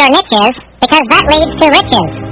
your niche is, because that leads to riches.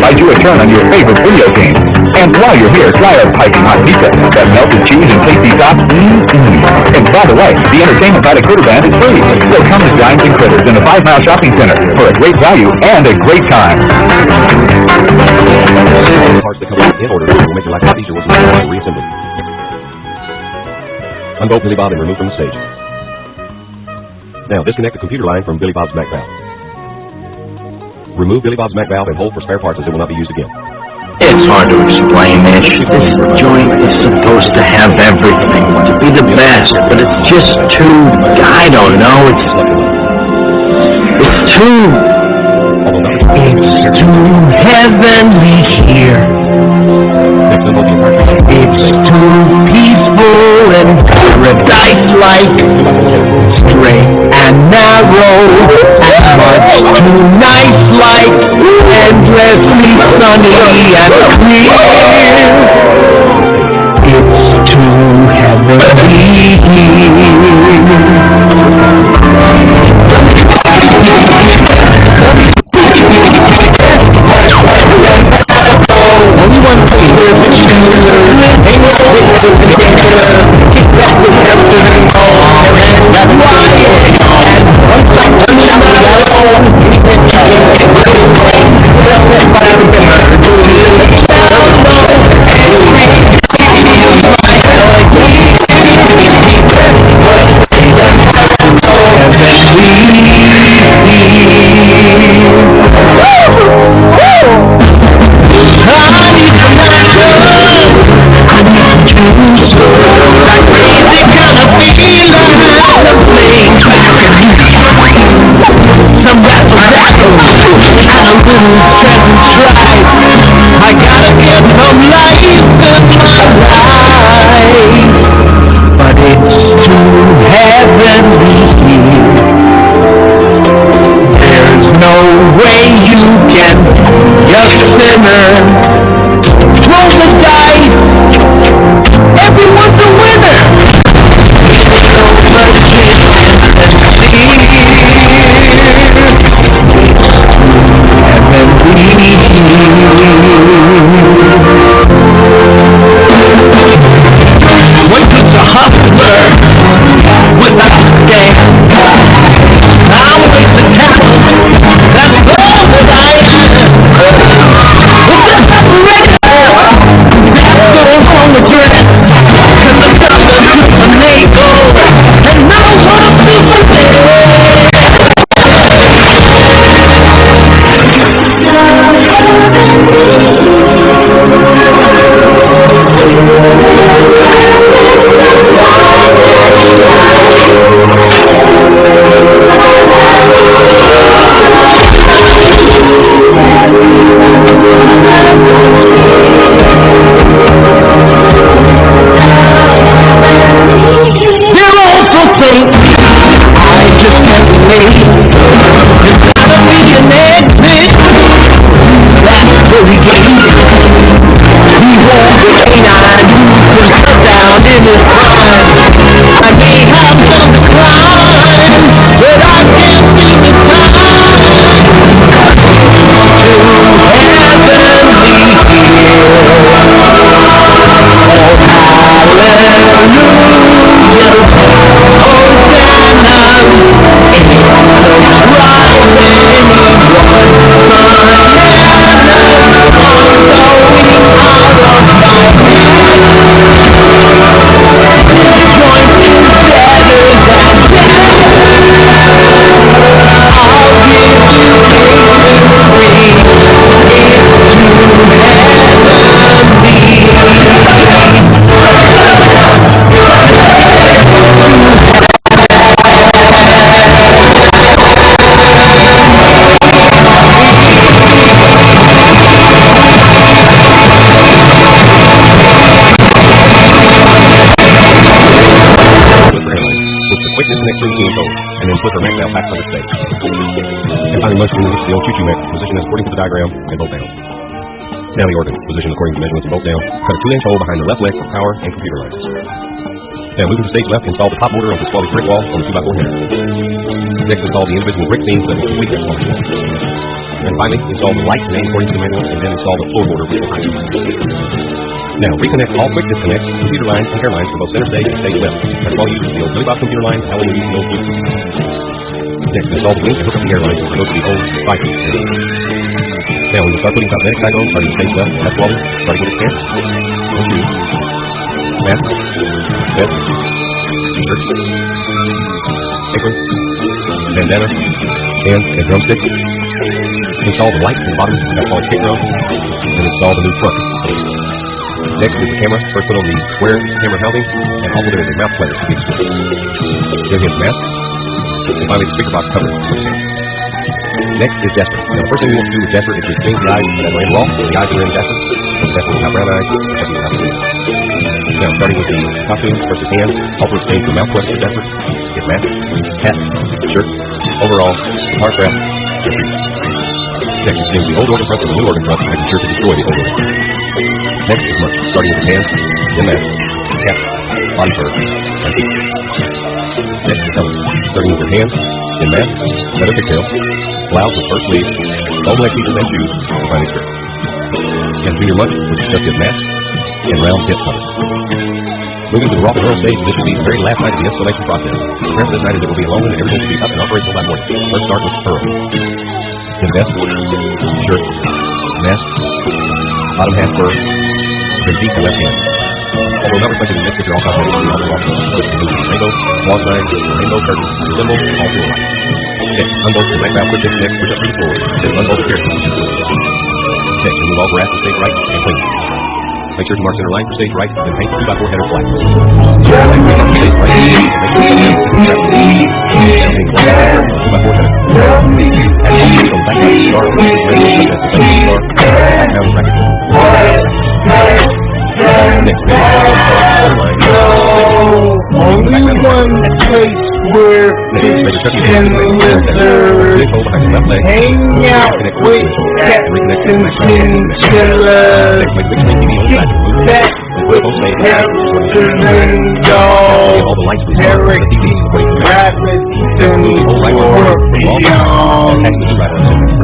Buy you a turn on your favorite video game. And while you're here, try our piping hot pizza, that melted cheese and tasty sauce. And by the way, the entertainment by the Critter Band is free. So come to Dimes and Critters in the 5 Mile Shopping Center for a great value and a great time. Parts that come in order will make your life easier once you reassemble. Unbolt Billy Bob and remove from the stage. Now disconnect the computer line from Billy Bob's back valve. Remove Billy Bob's Mac valve and hold for spare parts as it will not be used again. It's hard to explain, Mitch. This joint is supposed to have everything, to be the best, but it's just too, I don't know, it's too heavenly here. It's too peaceful and paradise-like, straight and narrow, and much too nice-like, endlessly sunny and clear. It's too heavenly here. Roll the dice. Everyone split or max out packs under stage. And finally, most units, the old choo-choo mech, position is according to the diagram and bolt down. Now the organ, position according to the measurements and bolt down. Cut a 2-inch hole behind the left leg for power and computer lines. Now moving to stage left, install the top order of the quality brick wall on the 2x4 header. Next, install the individual brick seams that will complete that quality wall. And finally, install the lights named according to the manual, and then install the floor border with the height. Now, reconnect all quick disconnects, computer lines, and hair lines for both center stage and stage left. That's all used the old Billy Bob computer lines, how will use the old Bluetooth. Next, install the link to hook up the hair lines for both of the old cycles. Now, when you start putting cosmetic tag on, starting stage left, that's quality, starting with the pants, and shoes, mask, vest, t-shirt, apron, bandana, and drumstick. Install the lights and bottoms, that's called kick drum, and install the new front. Next is the camera. First put on the square camera housing, and also there is a mouth player to be displayed. Then his mask, and finally the speaker box cover. Next is Jasper. Now the first thing we want to do with Jasper is to change the eyes that are in raw. The eyes are in Jasper. So Jasper will have brown eyes, and Jasper will have blue. Now starting with the costume, first his hands, also change the mouth question for Jasper, his mask, hat, shirt, overall, guitar strap, and shoes. Next is change the old organ front to the new organ front, making sure to destroy the old organ front. Next is merch, starting with the hands, then mask, cap, body fur, and feet. Next is helmet, starting with your hands, then mask, leather pigtail, blouse with fur sleeves, long leg pieces and shoes, and finally skirt. And junior mutt, which is just his mask, and round hip cover. Moving to the rock and roll stage, this will be the very last night of the installation process. The rest of this night is it will be alone and everything will be up and operational by morning. Let's start with fur. Then vest, shirt, mask, bottom half fur, then feet and left hand. Although not reflected in this picture, all cosmetics will be on the wall. First, rainbow, wall sign, rainbow curtain, symbol, all to the right. Next, unbolt the background quick disconnect, push up to the floor, then unbolt the character. Next, remove all grass to stage right and clean. Make sure to mark center line for stage right, then paint the 2x4 header flat. Stage right, only one place where fish and lizards hang out with cats and chinchillas. Kick back with hamsters and dogs, parakeets, rabbits, and scorpions.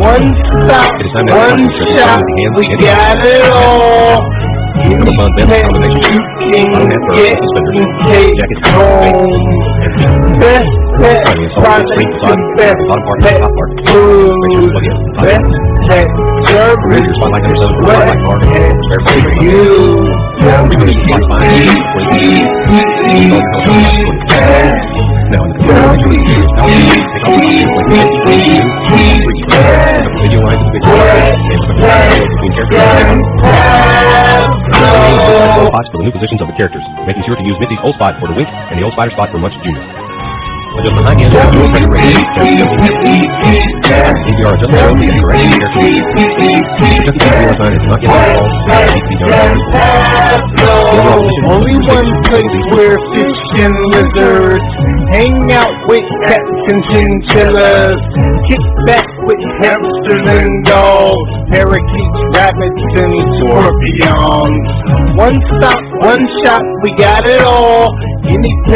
One stop, one shop, we got it all. Anything you can get in take home. Best pet products and best pet food. Best pet service. What for you? Spots for the new positions of the characters, making sure to use Mitzi's old spot for the wink and the old spider spot for Munch Jr. Adjust the high end and dual pressure rating. CPR adjustment will be a correction character. Just the CPR sign is not yet installed. Only one place where fish and lizards hang out with cats and chinchillas. Kick back with hamsters and dogs, parakeets, rabbits, and scorpions. One stop, one shop, we got it all. Anything